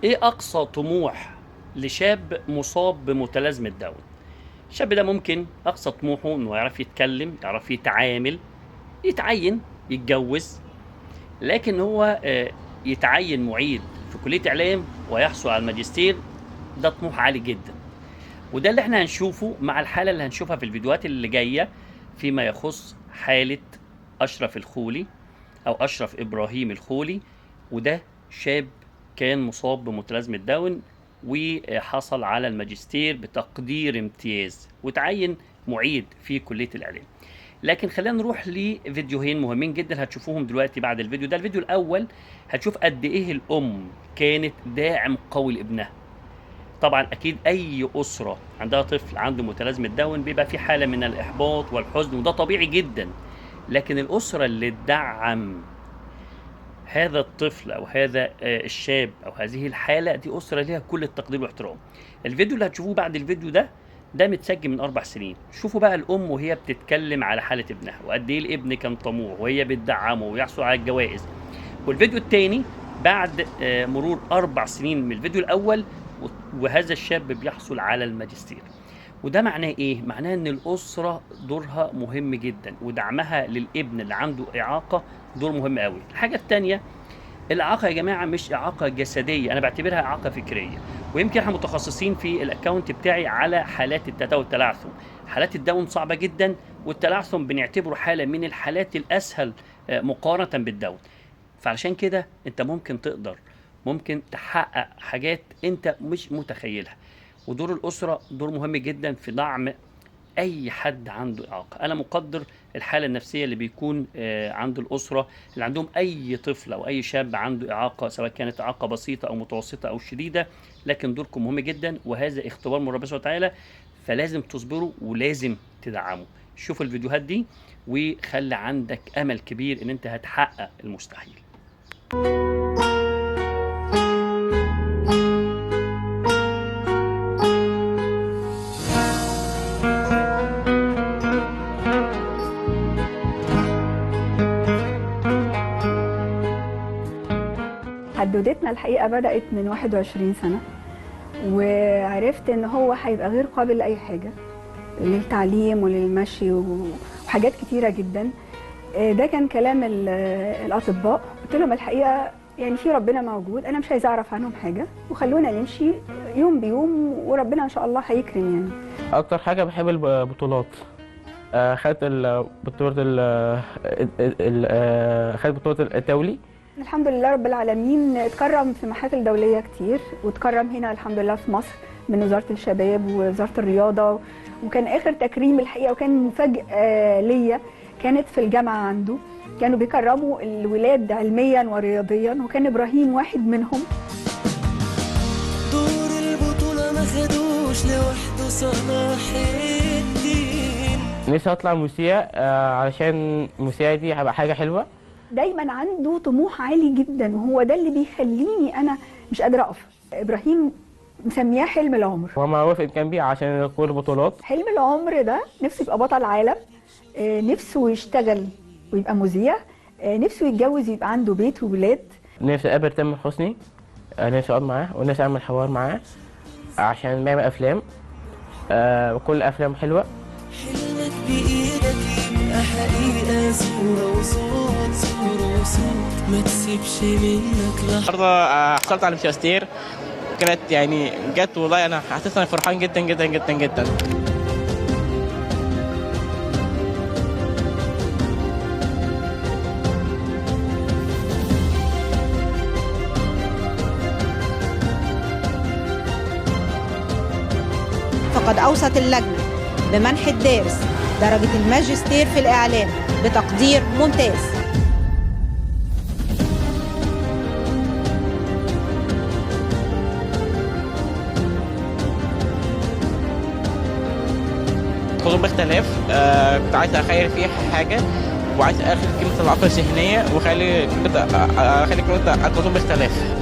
ايه اقصى طموح لشاب مصاب بمتلازمة داون؟ الشاب ده ممكن اقصى طموحه انه يعرف يتكلم، يعرف يتعامل، يتعين، يتجوز. لكن هو يتعين معيد في كلية اعلام ويحصل على الماجستير، ده طموح عالي جدا. وده اللي احنا هنشوفه مع الحالة اللي هنشوفها في الفيديوهات اللي جاية فيما يخص حالة أشرف الخولي أو أشرف إبراهيم الخولي. وده شاب كان مصاب بمتلازمة داون وحصل على الماجستير بتقدير امتياز وتعين معيد في كلية الإعلام. لكن خلينا نروح لفيديوهين مهمين جدا هتشوفوهم دلوقتي بعد الفيديو ده. الفيديو الأول هتشوف قد إيه الأم كانت داعم قوي لابنها. طبعا اكيد اي اسره عندها طفل عنده متلازمه داون بيبقى في حاله من الاحباط والحزن، وده طبيعي جدا. لكن الاسره اللي تدعم هذا الطفل او هذا الشاب او هذه الحاله، دي اسره ليها كل التقدير والاحترام. الفيديو اللي هتشوفوه بعد الفيديو ده متسجل من 4 سنين. شوفوا بقى الام وهي بتتكلم على حاله ابنها وقد ايه الابن كان طموح وهي بتدعمه ويحصل على الجوائز. والفيديو الثاني بعد مرور 4 سنين من الفيديو الاول، وهذا الشاب بيحصل على الماجستير. وده معناه ايه؟ معناه ان الاسره دورها مهم جدا، ودعمها للابن اللي عنده اعاقه دور مهم قوي. الحاجه الثانيه، الاعاقه يا جماعه مش اعاقه جسديه، انا بعتبرها اعاقه فكريه. ويمكن احنا متخصصين في الاكونت بتاعي على حالات التتا والتلعثم. حالات الداون صعبه جدا، والتلعثم بنعتبره حاله من الحالات الاسهل مقارنه بالداون. فعشان كده انت ممكن تحقق حاجات انت مش متخيلها. ودور الاسره دور مهم جدا في دعم اي حد عنده اعاقه. انا مقدر الحاله النفسيه اللي بيكون عند الاسره اللي عندهم اي طفل او اي شاب عنده اعاقه، سواء كانت اعاقه بسيطه او متوسطه او شديده. لكن دوركم مهم جدا، وهذا اختبار من ربنا سبحانه وتعالى، فلازم تصبروا ولازم تدعموا. شوف الفيديوهات دي وخلي عندك امل كبير ان انت هتحقق المستحيل. حدودتنا الحقيقة بدأت من 21 سنة، وعرفت ان هو هيبقى غير قابل لأي حاجة، للتعليم وللمشي وحاجات كتيرة جدا. ده كان كلام الأطباء. قلت لهم الحقيقة يعني في ربنا موجود، أنا مش عايزة أعرف عنهم حاجة، وخلونا نمشي يوم بيوم وربنا إن شاء الله هيكرم يعني. أكتر حاجة بحب البطولات. خدت بطولة التولي. الحمد لله رب العالمين. اتكرم في محافل دولية كتير، واتكرم هنا الحمد لله في مصر من وزارة الشباب ووزارة الرياضة. وكان آخر تكريم الحقيقة وكان مفاجأة ليا كانت في الجامعة عنده، كانوا بيكرموا الولاد علميا ورياضيا، وكان إبراهيم واحد منهم. دور البطولة ما خدوش لوحده صلاح الدين. نفسي أطلع مذيع علشان المذيع دي هتبقى حاجة حلوة. دايما عنده طموح عالي جدا، وهو ده اللي بيخليني انا مش قادره اقف. ابراهيم مسمياه حلم العمر. وما وافق كان بيه عشان كل البطولات. حلم العمر ده نفسه يبقى بطل عالم، نفسه يشتغل ويبقى مذيع، نفسه يتجوز يبقى عنده بيت وولاد. نفسي اقابل تامر حسني، نفسي اقعد معاه ونفسي اعمل حوار معاه عشان بيعمل افلام وكل افلام حلوه. حلمك بايدك يبقى حقيقه، صوره وصوت صوره وصوت، ما تسيبش منك لحظه. النهارده حصلت على الماجستير، كانت يعني جت والله انا حسيت انا فرحان جدا جدا جدا جدا. فقد أوصت اللجنة بمنح الدارس درجة الماجستير في الإعلام بتقدير ممتاز. كلهم باختلاف. كنت عايز اخير فيه حاجه، وعايز اخد كلمه العقل الذهنيه واخلي كلمه الكلمه باختلاف.